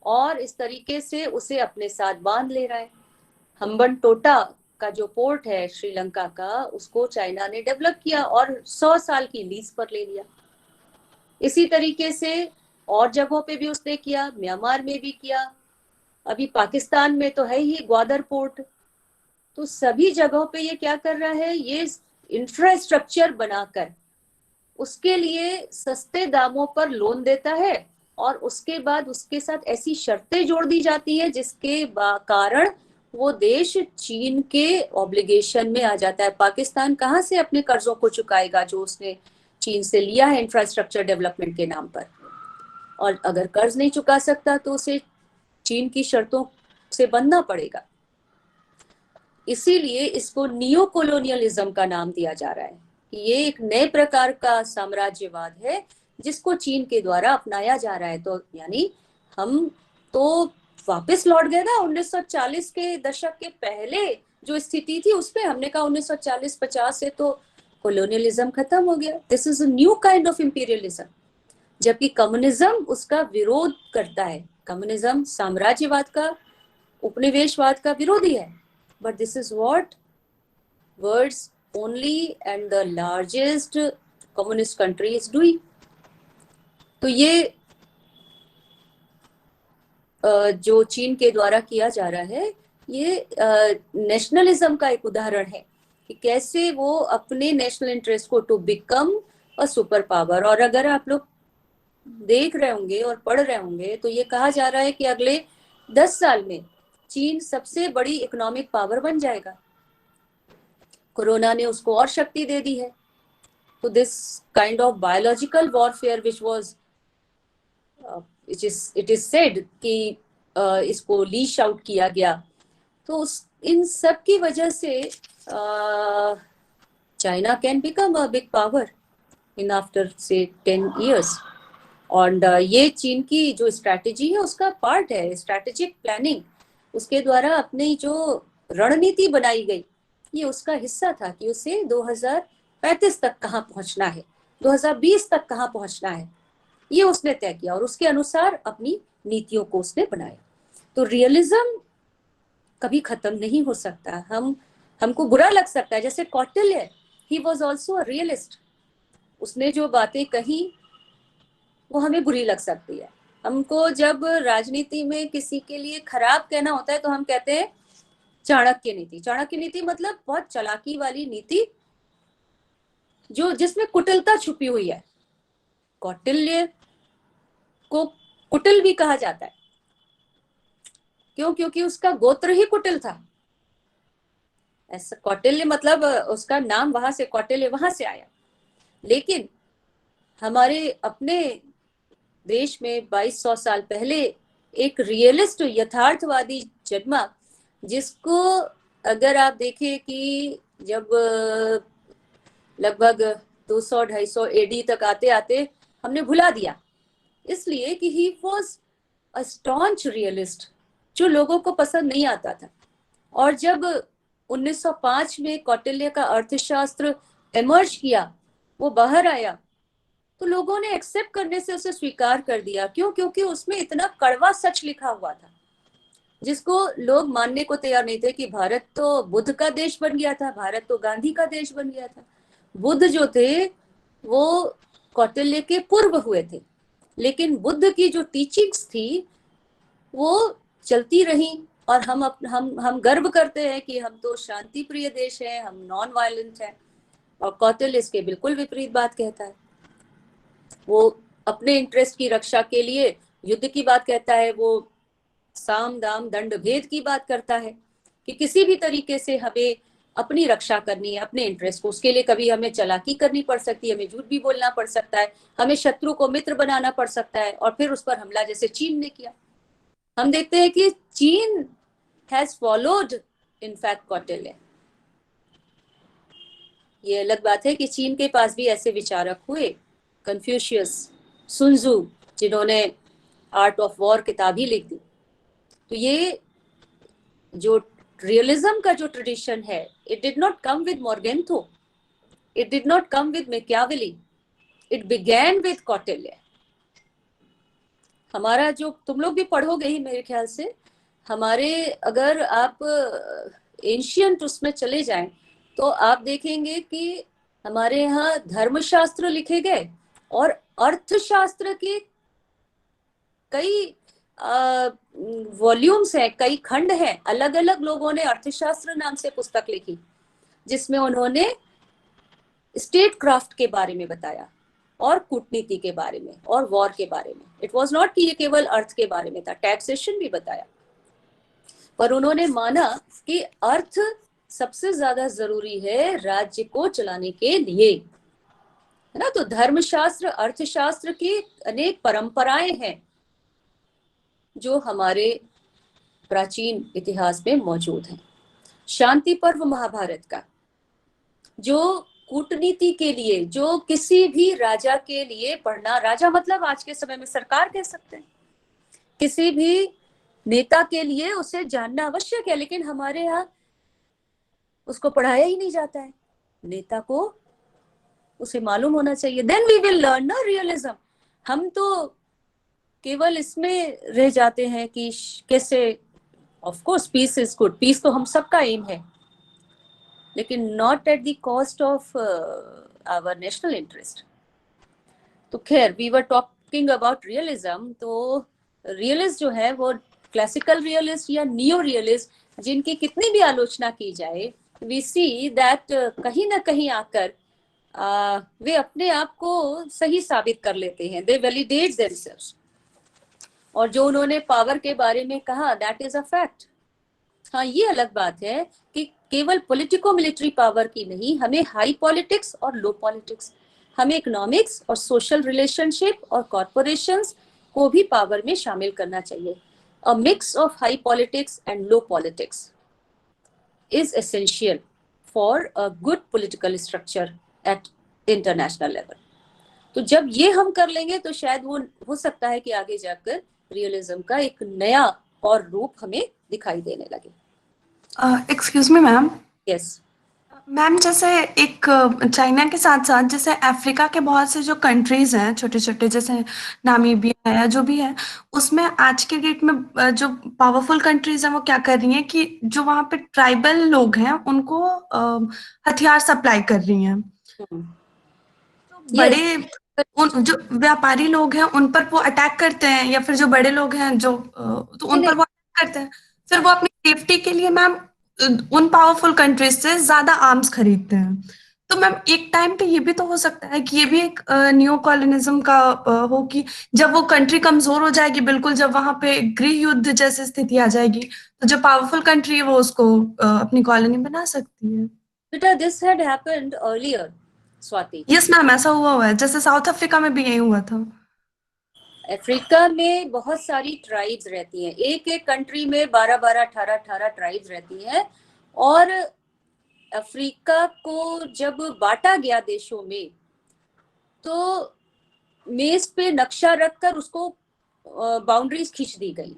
और इस तरीके से उसे अपने साथ बांध ले रहा है. हम्बनटोटा का जो पोर्ट है श्रीलंका का, उसको चाइना ने डेवलप किया और 100 साल की लीज पर ले लिया. इसी तरीके से और जगहों पे भी उसने किया, म्यांमार में भी किया, अभी पाकिस्तान में तो है ही ग्वादर पोर्ट. तो सभी जगहों पे ये क्या कर रहा है? ये इंफ्रास्ट्रक्चर बनाकर उसके लिए सस्ते दामों पर लोन देता है और उसके बाद उसके साथ ऐसी शर्तें जोड़ दी जाती है जिसके कारण वो देश चीन के ऑब्लिगेशन में आ जाता है. पाकिस्तान कहाँ से अपने कर्जों को चुकाएगा जो उसने चीन से लिया है इंफ्रास्ट्रक्चर डेवलपमेंट के नाम पर? और अगर कर्ज नहीं चुका सकता तो उसे चीन की शर्तों से बंधना पड़ेगा. इसीलिए इसको नियो कोलोनियलिज्म का नाम दिया जा रहा है कि ये एक नए प्रकार का साम्राज्यवाद है जिसको चीन के द्वारा अपनाया जा रहा है. तो यानी हम तो वापस लौट गए ना 1940 के दशक के पहले जो स्थिति थी उसमें. हमने कहा 1940-50 से तो कोलोनियलिज्म खत्म हो गया. This is a new kind of imperialism. जबकि कम्युनिज्म उसका विरोध करता है. कम्युनिज्म साम्राज्यवाद का, उपनिवेशवाद का विरोधी है. But this is what words only and the largest communist country is doing. तो ये जो चीन के द्वारा किया जा रहा है, ये नेशनलिज्म का एक उदाहरण है कि कैसे वो अपने नेशनल इंटरेस्ट को to become a super power. और अगर आप लोग देख रहे होंगे और पढ़ रहे होंगे तो ये कहा जा रहा है कि अगले 10 साल में चीन सबसे बड़ी इकोनॉमिक पावर बन जाएगा। कोरोना ने उसको और शक्ति दे दी है। तो this kind of biological warfare which was it is said कि इसको लीश आउट किया गया। तो इन सब की वजह से China can become a big power in after से 10 years। और ये चीन की जो स्ट्रैटेजी है उसका पार्ट है, स्ट्रैटेजिक प्लानिंग। उसके द्वारा अपनी जो रणनीति बनाई गई ये उसका हिस्सा था कि उसे 2035 तक कहाँ पहुंचना है, 2020 तक कहाँ पहुंचना है, ये उसने तय किया और उसके अनुसार अपनी नीतियों को उसने बनाया। तो रियलिज्म कभी खत्म नहीं हो सकता। हमको बुरा लग सकता है, जैसे Kautilya, he was also a realist. उसने जो बातें कही वो हमें बुरी लग सकती है। हमको जब राजनीति में किसी के लिए खराब कहना होता है तो हम कहते हैं चाणक्य नीति। चाणक्य नीति मतलब बहुत चालाकी वाली नीति जो जिसमें कुटिलता छुपी हुई है। कौटिल्य को कुटिल भी कहा जाता है। क्यों? क्योंकि उसका गोत्र ही कुटिल था। ऐसा कौटिल्य मतलब उसका नाम वहां से, कौटिल्य वहां से आया। लेकिन हमारे अपने देश में 2200 साल पहले एक रियलिस्ट यथार्थवादी जन्मा, जिसको अगर आप देखें कि जब लगभग 200-250 एडी तक आते आते हमने भुला दिया, इसलिए कि he was a staunch realist जो लोगों को पसंद नहीं आता था। और जब 1905 में कौटिल्य का अर्थशास्त्र इमर्ज किया, वो बाहर आया, तो लोगों ने एक्सेप्ट करने से उसे स्वीकार कर दिया। क्यों? क्योंकि उसमें इतना कड़वा सच लिखा हुआ था जिसको लोग मानने को तैयार नहीं थे कि भारत तो बुद्ध का देश बन गया था, भारत तो गांधी का देश बन गया था। बुद्ध जो थे वो कौटिल्य के पूर्व हुए थे, लेकिन बुद्ध की जो टीचिंग्स थी वो चलती रही। और हम गर्व करते हैं कि हम तो शांति प्रिय देश है, हम नॉन वायलेंट है। और कौटिल्य इसके बिल्कुल विपरीत बात कहता है। वो अपने इंटरेस्ट की रक्षा के लिए युद्ध की बात कहता है, वो साम दाम दंड भेद की बात करता है कि किसी भी तरीके से हमें अपनी रक्षा करनी है, अपने इंटरेस्ट को। उसके लिए कभी हमें चालाकी करनी पड़ सकती है, हमें झूठ भी बोलना पड़ सकता है, हमें शत्रु को मित्र बनाना पड़ सकता है और फिर उस पर हमला, जैसे चीन ने किया। हम देखते हैं कि चीन has followed in fact Kautilya. ये अलग बात है कि चीन के पास भी ऐसे विचारक हुए, कन्फ्यूशियस, सुनजू, जिन्होंने आर्ट ऑफ वॉर किताब ही लिख दी। तो ये जो रियलिज्म का जो ट्रेडिशन है, it did not come with Morgenthau, it did not come with Machiavelli, it began with Kautilya. हमारा जो, तुम लोग भी पढ़ोगे ही मेरे ख्याल से, हमारे अगर आप एंशियंट उसमें चले जाएं तो आप देखेंगे कि हमारे यहाँ धर्मशास्त्र लिखे गए और अर्थशास्त्र के कई वॉल्यूम्स हैं, कई खंड हैं। अलग अलग लोगों ने अर्थशास्त्र नाम से पुस्तक लिखी जिसमें उन्होंने स्टेट क्राफ्ट के बारे में बताया और कूटनीति के बारे में और वॉर के बारे में। इट वॉज नॉट कि ये केवल अर्थ के बारे में था, टैक्सेशन भी बताया। पर उन्होंने माना कि अर्थ सबसे ज्यादा जरूरी है राज्य को चलाने के लिए, है ना। तो धर्मशास्त्र, अर्थशास्त्र की अनेक परंपराएं हैं जो हमारे प्राचीन इतिहास में मौजूद हैं। शांति पर्व महाभारत का, जो कूटनीति के लिए, जो किसी भी राजा के लिए पढ़ना, राजा मतलब आज के समय में सरकार कह सकते हैं, किसी भी नेता के लिए उसे जानना आवश्यक है। लेकिन हमारे यहाँ उसको पढ़ाया ही नहीं जाता है। नेता को उसे मालूम होना चाहिए, देन वी विल लर्न ना रियलिज्म। हम तो केवल इसमें रह जाते हैं कि कैसे, of course peace is good, peace तो हम सबका एम है, लेकिन not at the cost of our national interest. तो खैर, we were talking about realism. तो रियलिस्ट जो है वो क्लासिकल रियलिस्ट या नियो रियलिस्ट, जिनकी कितनी भी आलोचना की जाए, वी सी दैट कहीं ना कहीं आकर वे अपने आप को सही साबित कर लेते हैं, दे वैलिडेट देमसेल्व्स। और जो उन्होंने पावर के बारे में कहा, दैट इज अ फैक्ट। हाँ, ये अलग बात है कि केवल पॉलिटिको मिलिट्री पावर की नहीं, हमें हाई पॉलिटिक्स और लो पॉलिटिक्स, हमें इकोनॉमिक्स और सोशल रिलेशनशिप और कॉरपोरेशंस को भी पावर में शामिल करना चाहिए। अ mix of high politics and low politics is essential for a good political structure at international level। तो जब ये हम कर लेंगे तो शायद वो हो सकता है कि आगे जाकर रियलिज्म का एक नया और रूप हमें दिखाई देने लगे। Excuse me ma'am. Yes ma'am, जैसे एक चाइना के साथ साथ जैसे अफ्रीका के बहुत से जो कंट्रीज हैं छोटे छोटे, जैसे नामीबिया है या जो भी है, उसमें आज के डेट में जो पावरफुल कंट्रीज हैं वो क्या कर रही हैं कि जो वहाँ पे ट्राइबल लोग हैं उनको हथियार सप्लाई कर रही हैं। तो यस बड़े उन जो व्यापारी लोग हैं उन पर वो अटैक करते हैं, या फिर जो बड़े लोग हैं जो तो उन पर वो अटैक करते हैं। फिर वो अपनी सेफ्टी के लिए मैम उन पावरफुल कंट्रीज से ज्यादा आर्म्स खरीदते हैं। तो मैम एक टाइम पे ये भी तो हो सकता है कि ये भी एक न्यू कॉलोनिज्म का हो कि जब वो कंट्री कमजोर हो जाएगी, बिल्कुल जब वहां पे गृह युद्ध जैसी स्थिति आ जाएगी, तो जो पावरफुल कंट्री है वो उसको अपनी कॉलोनी बना सकती है। बेटा, this had happened earlier Swati. Yes ma'am, ऐसा हुआ है, जैसे साउथ अफ्रीका में भी यही हुआ था। अफ्रीका में बहुत सारी ट्राइब्स रहती हैं, एक एक कंट्री में 12-12, 18-18 ट्राइब्स रहती हैं। और अफ्रीका को जब बांटा गया देशों में, तो मेज पे नक्शा रखकर उसको बाउंड्रीज खींच दी गई।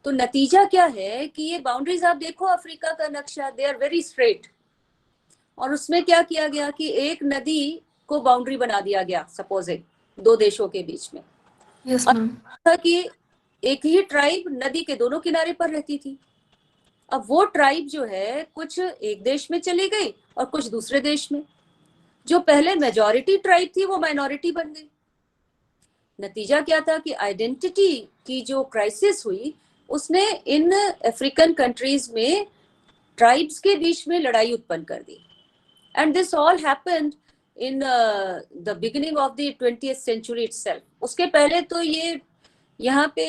तो नतीजा क्या है कि ये बाउंड्रीज आप देखो, अफ्रीका का नक्शा, दे आर वेरी स्ट्रेट। और उसमें क्या किया गया कि एक नदी को बाउंड्री बना दिया गया, सपोज दो देशों के बीच में। Yes ma'am. कि एक ही ट्राइब नदी के दोनों किनारे पर रहती थी। अब वो ट्राइब जो है कुछ एक देश में चली गई और कुछ दूसरे देश में। जो पहले मेजॉरिटी ट्राइब थी वो माइनॉरिटी बन गई। नतीजा क्या था कि आइडेंटिटी की जो क्राइसिस हुई, उसने इन अफ्रीकन कंट्रीज में ट्राइब्स के बीच में लड़ाई उत्पन्न कर दी। And this all happened in the beginning of the 20th century itself. उसके पहले तो ये यहाँ पे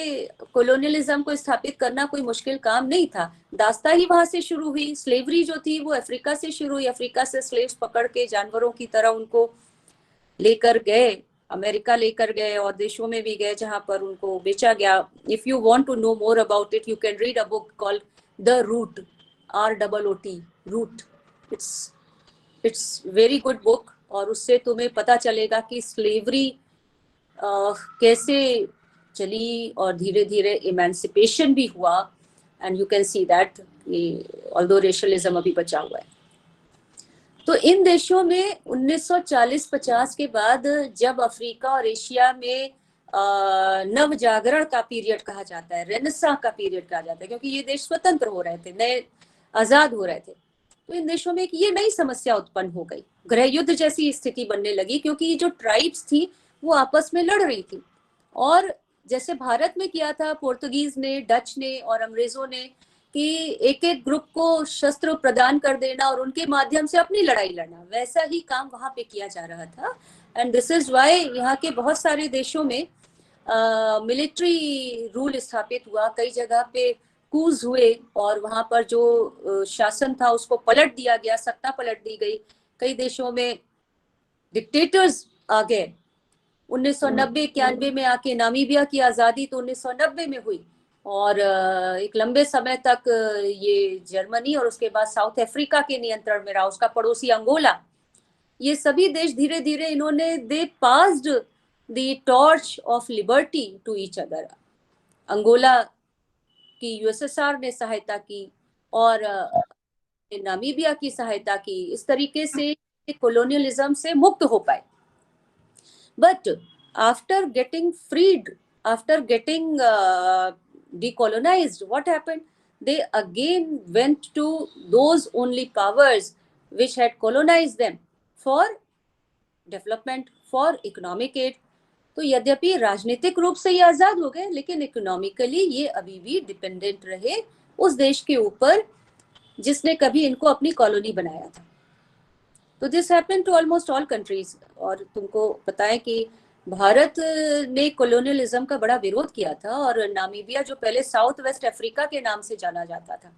कॉलोनियलिज्म को स्थापित करना कोई मुश्किल काम नहीं था। दास्ता ही वहां से शुरू हुई। स्लेवरी जो थी वो अफ्रीका से शुरू हुई। अफ्रीका से स्लेव्स पकड़ के जानवरों की तरह उनको लेकर गए, अमेरिका लेकर गए और देशों में भी गए जहां पर उनको बेचा गया। If you want to know more about it, you can read a book called the root, ROOT, root. It's very good book. और उससे तुम्हें पता चलेगा कि स्लेवरी कैसे चली और धीरे धीरे इमेंसिपेशन भी हुआ। And you can see that although racialism अभी बचा हुआ है। तो इन देशों में 1940-50 के बाद जब अफ्रीका और एशिया में नव जागरण का पीरियड कहा जाता है, रेनेसां का पीरियड कहा जाता है, क्योंकि ये देश स्वतंत्र हो रहे थे, नए आजाद हो रहे थे। तो इन देशों में ये नई समस्या उत्पन्न हो गई, गृह युद्ध जैसी स्थिति बनने लगी, क्योंकि जो ट्राइब्स थी वो आपस में लड़ रही थी। और जैसे भारत में किया था पोर्तुगीज ने, डच ने और अंग्रेजों ने, कि एक एक ग्रुप को शस्त्र प्रदान कर देना और उनके माध्यम से अपनी लड़ाई लड़ना, वैसा ही काम वहां पे किया जा रहा था। एंड दिस इज वाई यहाँ के बहुत सारे देशों में मिलिट्री रूल स्थापित हुआ। कई जगह पे कूज हुए और वहां पर जो शासन था उसको पलट दिया गया, सत्ता पलट दी गई। कई देशों में डिक्टेटर्स आ गए। 1990-91 में आके नामीबिया की आजादी तो 1990 में हुई। और एक लंबे समय तक ये जर्मनी और उसके बाद साउथ अफ्रीका के नियंत्रण में रहा, उसका पड़ोसी अंगोला। ये सभी देश धीरे धीरे इन्होंने they passed the torch of liberty to each other. Angola की यूएसएसआर ने सहायता की और नामीबिया की सहायता की। इस तरीके से कॉलोनियलिज्म से मुक्त हो पाए। But after getting freed, after getting decolonized, what happened? they again went to those only powers which had colonized them for development, for economic aid. तो यद्यपि राजनीतिक रूप से ये आजाद हो गए, लेकिन इकोनॉमिकली ये अभी भी डिपेंडेंट रहे उस देश के ऊपर जिसने कभी इनको अपनी कॉलोनी बनाया था. तो this happened to almost all countries. और तुमको पता है कि भारत ने कॉलोनियलिज्म का बड़ा विरोध किया था, और नामीबिया जो पहले साउथ वेस्ट अफ्रीका के नाम से जाना जाता था,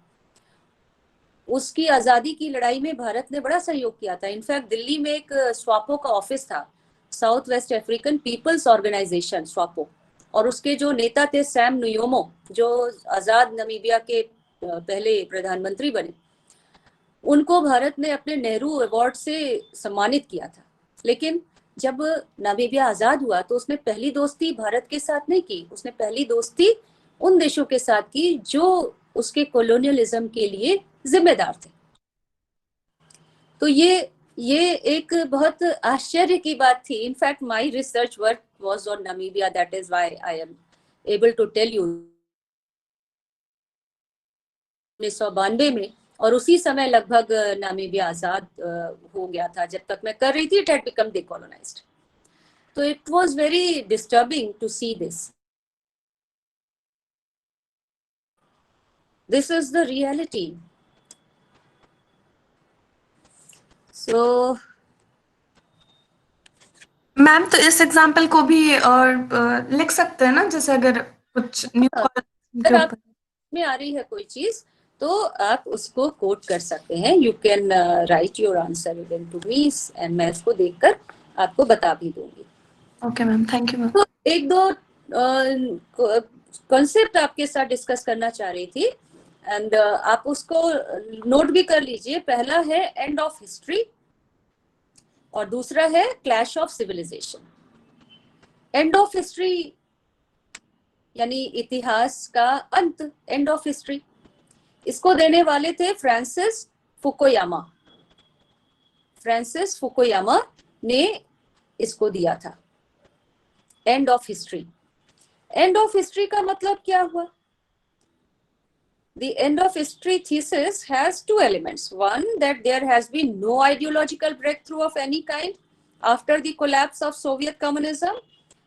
उसकी आज़ादी की लड़ाई में भारत ने बड़ा सहयोग किया था. इनफैक्ट दिल्ली में एक स्वापो का ऑफिस था, South West African People's Organisation स्वापो, और उसके जो नेता थे सैम नुयोमो, जो आज़ाद नामीबिया के पहले प्रधानमंत्री बने, उनको भारत ने अपने नेहरू अवार्ड से सम्मानित किया था. लेकिन जब नामीबिया आज़ाद हुआ तो उसने पहली दोस्ती भारत के साथ नहीं की, उसने पहली दोस्ती उन देशों के साथ की जो उसके कॉलोनियलिज्म के लिए जिम्मेदार थे. तो ये एक बहुत आश्चर्य की बात थी. In fact my research work was on Namibia, that is why I am able to tell you. 1992 में, और उसी समय लगभग नामीबिया आजाद हो गया था. जब तक मैं कर रही थी इट हैड बिकम डिकोलोनाइज्ड. तो it was very disturbing to see this. This is the reality. So, ma'am तो इस एग्जाम्पल को भी लिख सकते हैं ना, जैसे अगर कुछ अगर आप में आ रही है कोई चीज तो आप उसको कोट कर सकते हैं. You can write your answer even to me and मैं उसको देखकर आपको बता भी दूंगी. Okay ma'am, thank you ma'am. तो एक दो कॉन्सेप्ट आपके साथ डिस्कस करना चाह रही थी, एंड आप उसको नोट भी कर लीजिए. पहला है एंड ऑफ हिस्ट्री और दूसरा है clash of civilization. End of history यानी इतिहास का अंत, एंड ऑफ हिस्ट्री. इसको देने वाले थे फ्रांसिस फुकुयामा. फ्रांसिस फुकुयामा ने इसको दिया था and of history. And of history का मतलब क्या हुआ? The end of history thesis has two elements. One, that there has been no ideological breakthrough of any kind after the collapse of Soviet communism.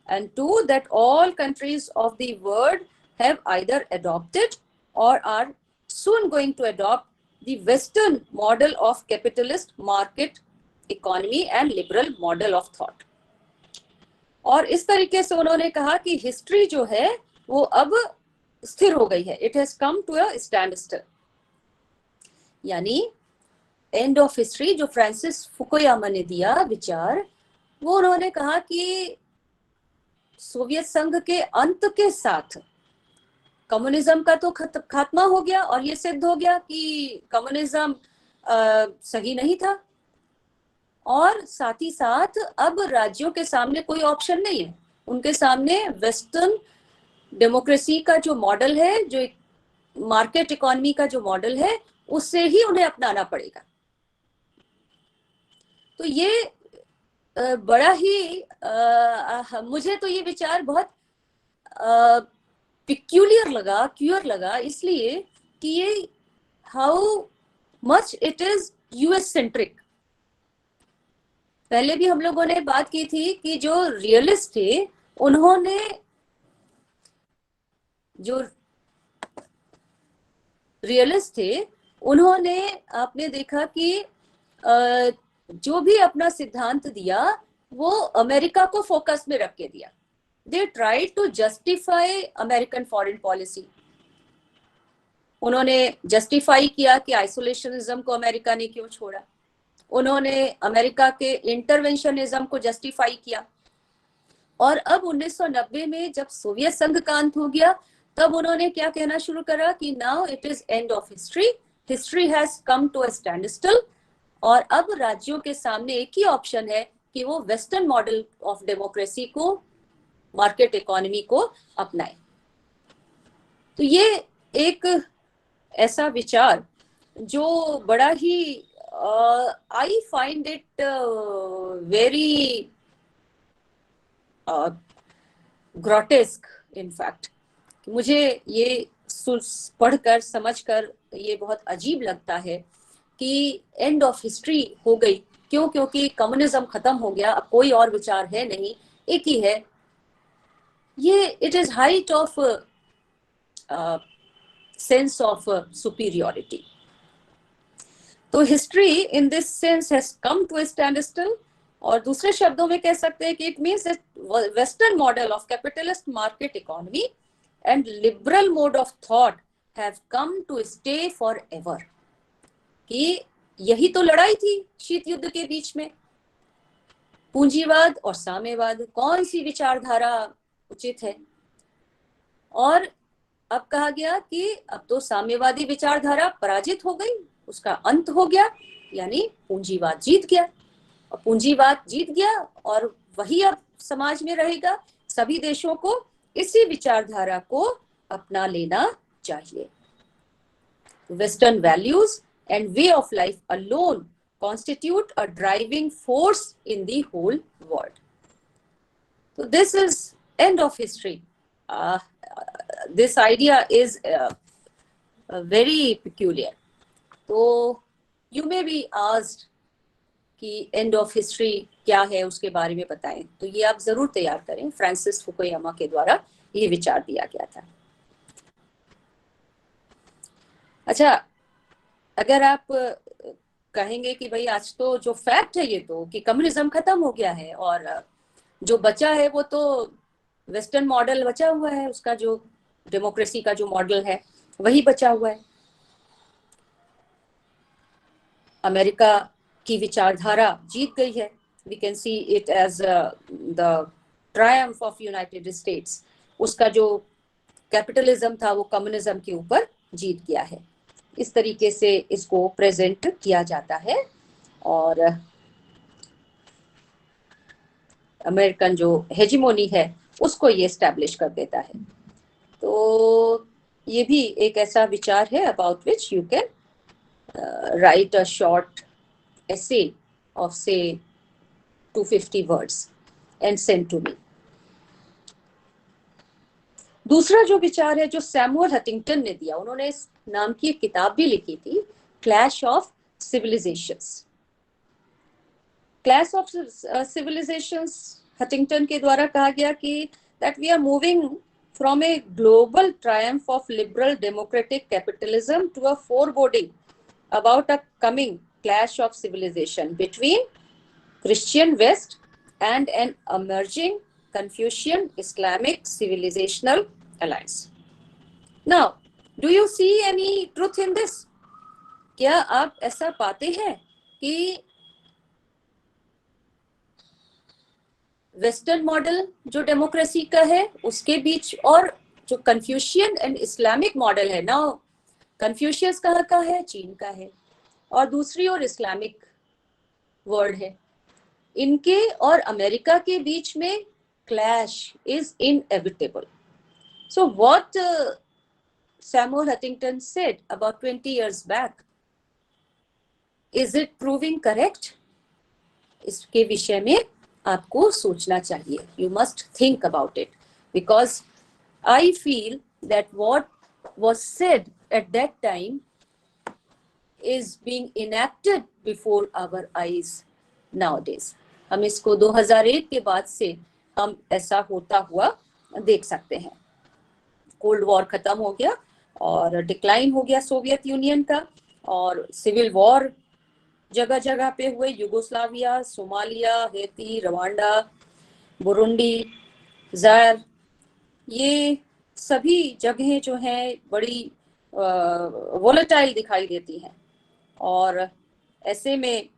And two, that all countries of the world have either adopted or are soon going to adopt the Western model of capitalist market economy and liberal model of thought. और इस तरीके से उन्होंने कहा कि history जो है वो अब स्थिर हो गई है. It has come to a stand still. यानी एंड ऑफ हिस्ट्री जो फ्रांसिस फुकुयामा ने दिया विचार, वो उन्होंने कहा कि सोवियत संघ के अंत के साथ कम्युनिज्म का तो खात्मा हो गया, और ये सिद्ध हो गया कि कम्युनिज्म सही नहीं था. और साथ ही साथ अब राज्यों के सामने कोई ऑप्शन नहीं है. उनके सामने वेस्टर्न डेमोक्रेसी का जो मॉडल है, जो मार्केट इकोनॉमी का जो मॉडल है, उससे ही उन्हें अपनाना पड़ेगा. तो ये बड़ा ही मुझे तो ये विचार बहुत पिक्यूलियर लगा, क्यूर लगा, इसलिए कि ये how much it is US centric. पहले भी हम लोगों ने बात की थी कि जो रियलिस्ट थे उन्होंने आपने देखा कि जो भी अपना सिद्धांत दिया वो अमेरिका को फोकस में रख के दिया. They tried to justify American foreign policy. उन्होंने जस्टिफाई किया कि आइसोलेशनिज्म को अमेरिका ने क्यों छोड़ा. उन्होंने अमेरिका के इंटरवेंशनिज्म को जस्टिफाई किया. और अब 1990 में जब सोवियत संघ का अंत हो गया, तब उन्होंने क्या कहना शुरू करा कि now it is end of history. History has come to a stand still. और अब राज्यों के सामने एक ही ऑप्शन है कि वो वेस्टर्न मॉडल ऑफ डेमोक्रेसी को, मार्केट इकोनॉमी को अपनाए. तो ये एक ऐसा विचार जो बड़ा ही I find it very grotesque. In fact मुझे ये पढ़कर समझकर ये बहुत अजीब लगता है कि एंड ऑफ हिस्ट्री हो गई। क्यों? क्योंकि कम्युनिज्म खत्म हो गया, अब कोई और विचार है नहीं, एक ही है। ये it is height of sense of superiority. तो history in this sense has come to a stand still, और दूसरे शब्दों में कह सकते हैं कि it means western model of capitalist market economy and liberal mode of thought have come to stay forever. कि यही तो लड़ाई थी शीत युद्ध के बीच में, पूंजीवाद और साम्यवाद, कौन सी विचारधारा उचित है। और अब कहा गया कि अब तो साम्यवादी विचारधारा पराजित हो गई, उसका अंत हो गया, यानी पूंजीवाद जीत गया। और पूंजीवाद जीत गया और वही अब समाज में रहेगा। सभी देशों को इसी विचारधारा को अपना लेना चाहिए। Western values and way of life alone constitute a driving force in the whole world. So this is end of history. This idea is very peculiar. So you may be asked कि end of history क्या है, उसके बारे में बताएं। तो ये आप जरूर तैयार करें। फ्रांसिस फुकुयामा के द्वारा ये विचार दिया गया था। अच्छा, अगर आप कहेंगे कि भाई आज तो जो फैक्ट है ये तो कि कम्युनिज्म खत्म हो गया है और जो बचा है वो तो वेस्टर्न मॉडल बचा हुआ है, उसका जो डेमोक्रेसी का जो मॉडल है वही बचा हुआ है। अमेरिका की विचारधारा जीत गई है। We can see it as the triumph of United States. उसका जो कैपिटलिज्म था वो कम्युनिज्म के ऊपर जीत गया है। इस तरीके से इसको प्रेजेंट किया जाता है और अमेरिकन जो हेजिमोनी है उसको ये एस्टैब्लिश कर देता है। तो ये भी एक ऐसा विचार है about which you can right a short essay of say 250 words and send to me. दूसरा जो विचार है जो सैमुअल हटिंगटन ने दिया, उन्होंने इस नाम की एक किताब भी लिखी थी, clash of civilizations. Clash of civilizations Huntington के द्वारा कहा गया कि that we are moving from a global triumph of liberal democratic capitalism to a foreboding about a coming clash of civilization between Christian West and an emerging Confucian Islamic civilizational alliance. Now, do you see any truth in this? क्या आप ऐसा पाते हैं कि western model जो democracy का है उसके बीच और जो कन्फ्यूशियन एंड इस्लामिक मॉडल है ना, कन्फ्यूशियस कहाँ का है? चीन का है, और दूसरी ओर इस्लामिक वर्ल्ड है, इनके और अमेरिका के बीच में clash is inevitable. So what Samuel Huntington said about 20 years back, is it proving correct? इसके विषय में आपको सोचना चाहिए. You must think about it, because I feel that what was said at that time is being enacted before our eyes nowadays. हम इसको 2001 के बाद से हम ऐसा होता हुआ देख सकते हैं. कोल्ड वॉर खत्म हो गया और डिक्लाइन हो गया सोवियत यूनियन का, और सिविल वॉर जगह जगह पे हुए. Yugoslavia, Somalia, Haiti, Rwanda, Burundi, Zaire, ये सभी जगहें जो हैं बड़ी वोलेटाइल दिखाई देती हैं. और ऐसे में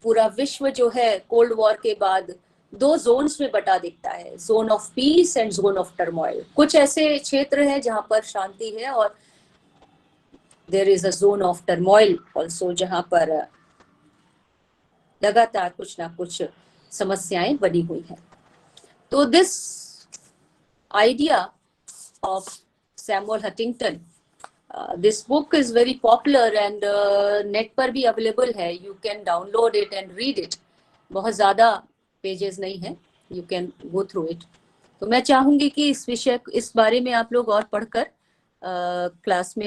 पूरा विश्व जो है कोल्ड वॉर के बाद 2 जोन्स में बटा दिखता है, zone of peace and zone of turmoil. कुछ ऐसे क्षेत्र हैं जहां पर शांति है, और there is a zone of turmoil also, जहां पर लगातार कुछ ना कुछ समस्याएं बनी हुई हैं. तो this idea of Samuel Huntington, this book is very popular and net पर भी अवेलेबल है. You can download it and read it. बहुत ज्यादा पेजेस नहीं है, you can go through it. तो मैं चाहूंगी कि इस बारे में आप लोग और पढ़कर क्लास में